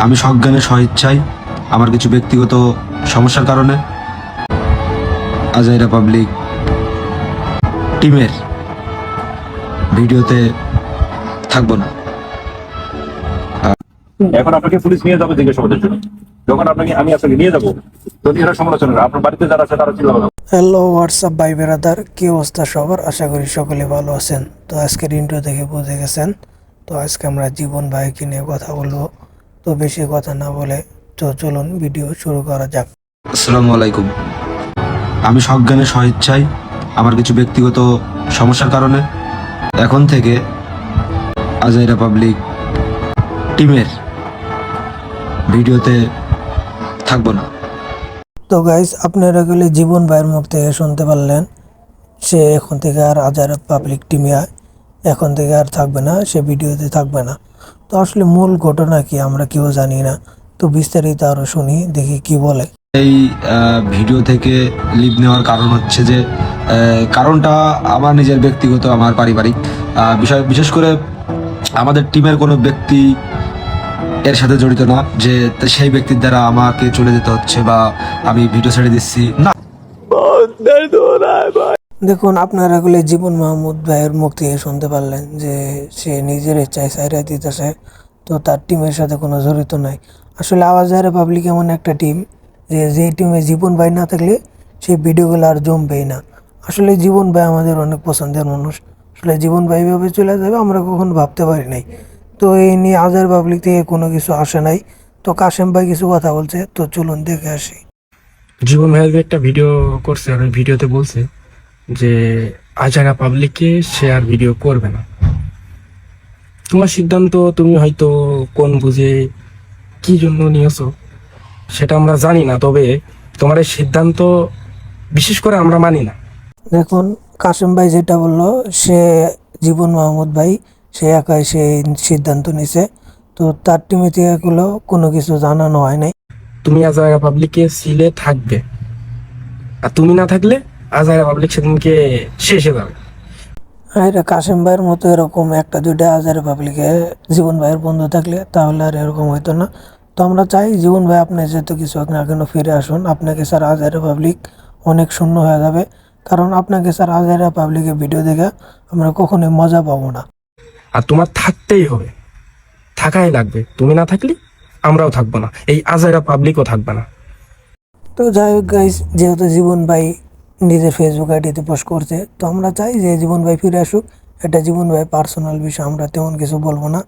আমি সজ্ঞানে স্বইচ্ছায় আমার কিছু ব্যক্তিগত সমস্যার কারণে আজাইরা পাবলিক টিমের ভিডিওতে থাকবো না। এখন আপনাকে পুলিশ নিয়ে যাবে জিজ্ঞাসাবাদের জন্য। যখন আমি আপনাকে নিয়ে যাবো, যদি এরা সমালোচনা করে, আপনার বাড়িতে যারা আছে তারা চিল্লাবে। হ্যালো হোয়াটসঅ্যাপ ভাই বেরাদার, কি অবস্থা সবার? আশা করি সকলে ভালো আছেন। তো আজকের ইন্ট্রো দেখে বুঝে গেছেন, তো আজকে আমরা জীবন ভাইকে নিয়ে কথা বলবো। তো বেশি কথা না বলে তো চলুন ভিডিও শুরু করা যাক। আসসালামু আলাইকুম। আমি সজ্ঞানে স্বইচ্ছায় আমার কিছু ব্যক্তিগত সমস্যার কারণে এখন থেকে আজাইরা পাবলিক টিমের ভিডিওতে থাকবো না। তো গাইজ, আপনারা গেলে জীবন ভাইয়ের মুখ থেকে শুনতে পারলেন, সে এখন থেকে আর আজাইরা পাবলিক টিমে এখন থেকে আর থাকবে না, সে ভিডিওতে থাকবে না। তো আসলে মূল ঘটনা কি আমরা কেউ জানি না, তো বিস্তারিত আরো শুনি, দেখি কি বলে। এই ভিডিও থেকে লিভ নেওয়ার কারণ হচ্ছে যে কারণটা আমার নিজের ব্যক্তিগত, আমার পারিবারিক বিষয়। বিশেষ করে আমাদের টিমের কোনো ব্যক্তি এর সাথে জড়িত না যে সেই ব্যক্তির দ্বারা আমাকে চলে যেতে হচ্ছে বা আমি ভিডিও ছেড়ে দিচ্ছি না। দেখুন, আপনারা গুলো জীবন মাহমুদ ভাইয়ের মুখ থেকে শুনতে পারলেন যে সে নিজের ইচ্ছায় সাইরা দিতেছে, তো তার টিমের সাথে কোনো জড়িত নাই। আসলে আওয়াজের পাবলিক এমন একটা টিম যে টিমে জীবন ভাই না থাকলে সেই ভিডিওগুলো আর জমবেই না। আসলে জীবন ভাই আমাদের অনেক পছন্দের মানুষ, আসলে জীবন ভাই ভাবে চলে যাবে আমরা কখনো ভাবতে পারি নাই। তো এই নিয়ে আওয়াজের পাবলিক থেকে কোনো কিছু আসে নাই। তো কাশেম ভাই কিছু কথা বলছে, তো চলুন দেখে আসি। জীবন ভাই একটা ভিডিও করছে, আর ওই ভিডিওতে বলছে যে আজাইরা পাবলিককে সে আর ভিডিও করবে না। তোমার সিদ্ধান্ত, তুমি হয়তো কোন বুঝে কি জন্য নিয়েছো সেটা আমরা জানি না, তবে তোমার এই সিদ্ধান্ত বিশেষ করে আমরা মানি না। দেখুন, কাশেম ভাই যেটা বললো, সে জীবন মাহমুদ ভাই সে একাই সেই সিদ্ধান্ত নিছে, তো তার টিমে থেকে এগুলো কোনো কিছু জানানো হয় নাই। তুমি আজাইরা পাবলিককে সিলে থাকবে, আর তুমি না থাকলে আজাইরা পাবলিক সেদিনকে শেষে যাবে। আর কাশেম ভাইয়ের মতো এরকম একটা দুইটা আজারে পাবলিকে জীবন ভাইয়ের বন্ধু থাকলে তাহলে আর এরকম হইতো না। তো আমরা চাই জীবন ভাই আপনি যেহেতু কিছু হোক না কেন ফিরে আসুন। আপনাকে স্যার আজারে পাবলিক অনেক শূন্য হয়ে যাবে, কারণ আপনাকে স্যার আজারে পাবলিকের ভিডিও দেখে আমরা কখনোই মজা পাবো না। আর তোমার থাকতেই হবে, থাকাই লাগবে। তুমি না থাকলে আমরাও থাকবো না, এই আজাইরা পাবলিকও থাকবে না। তো যাই হোক গাইস, যেহেতু জীবন ভাই নিজের ফেসবুক আইডিতে পোস্ট করছে, তো আমরা চাই যে জীবন ভাই ফিরে আসুক। এটা জীবন ভাই পার্সোনাল বিষয়, আমরা তেমন কিছু বলবো না।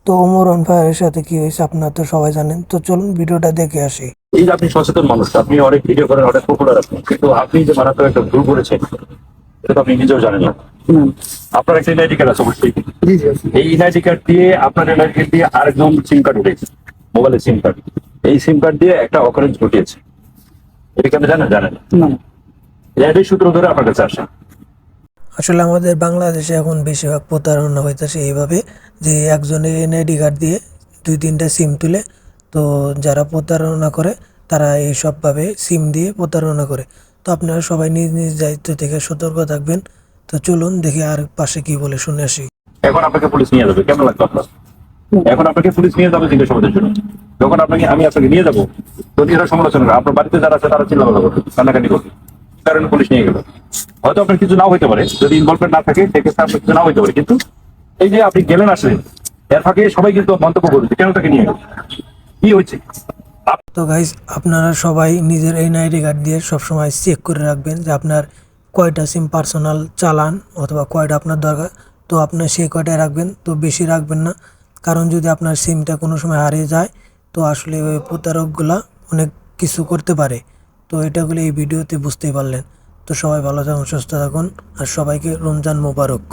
তো ওমর অন ফায়ারের সাথে কি হয়েছে আপনারা তো সবাই জানেন, তো চলুন ভিডিওটা দেখে আসি। এই যে আপনি সচেতন মানুষ, আপনি অনেক ভিডিও করেন, অনেক পপুলার আপনি, কিন্তু আপনি যে মারাত্মক একটা ভুল করেছেন এটা তো আপনি নিজেও জানেন না। আপনার একটা এনআইডি কার্ড আছে অবশ্যই। এই এনআইডি কার্ড দিয়ে, আপনার এনআইডি কার্ড দিয়ে আরেকজন সিম কার্ড উঠেছে, মোবাইলের সিম কার্ড। এই সিম কার্ড দিয়ে একটা অকারেন্স ঘটিয়েছে, এটা কি আপনি জানেন? জানেন না। এটাই সূত্র ধরে আপনার কাছে আসে। আসলে আমাদের বাংলাদেশে এখন বেশিরভাগ প্রতারণা হইতেছে এইভাবে যে একজনের এনআইডি কার্ড দিয়ে দুই তিনটা সিম তুলে, তো যারা প্রতারণা করে তারা এইসবভাবে সিম দিয়ে প্রতারণা করে। তো আপনারা সবাই নিজ নিজ দায়িত্ব থেকে সতর্ক থাকবেন। তো চলুন দেখি আর পাশে কি বলে শুনে আসি। এখন আপনাকে পুলিশ নিয়ে যাবে, কেমন লাগবে আপনার? এখন আপনাকে পুলিশ নিয়ে যাবে জিজ্ঞাসাবাদের জন্য। যখন আমি আপনাকে নিয়ে যাবো, যদি এরা সমালোচনা করে, আপনার বাড়িতে যারা আছে তারা চিল্লাপাল্লা করবে, কান্নাকাটি করবে, কারণ পুলিশ নিয়ে গেল। হয়তো আপনার কিছু নাও হইতে পারে, যদি ইনভলভমেন্ট না থাকে সেক্ষেত্রে আপনার কিছু নাও হইতে পারে, কিন্তু এই যে আপনি গেলেন আসলেন, এর ফাঁকে সবাই কিন্তু মন্তব্য করবে কেন তাকে নিয়ে গেল, কি হয়েছে। তো গাইজ, আপনারা সবাই নিজের এনআইডি কার্ড দিয়ে সবসময় চেক করে রাখবেন যে আপনার কয়টা সিম পার্সোনাল চালান অথবা কয়টা আপনার দরকার। তো আপনার সেই কয়টায় রাখবেন, তো বেশি রাখবেন না, কারণ যদি আপনার সিমটা কোনো সময় হারিয়ে যায় তো আসলে ওই প্রতারকগুলা অনেক কিছু করতে পারে। তো এটাগুলো এই ভিডিওতে বুঝতেই পারলেন। তো সবাই ভালো থাকুন, সুস্থ থাকুন, আর সবাইকে রমজান মোবারক।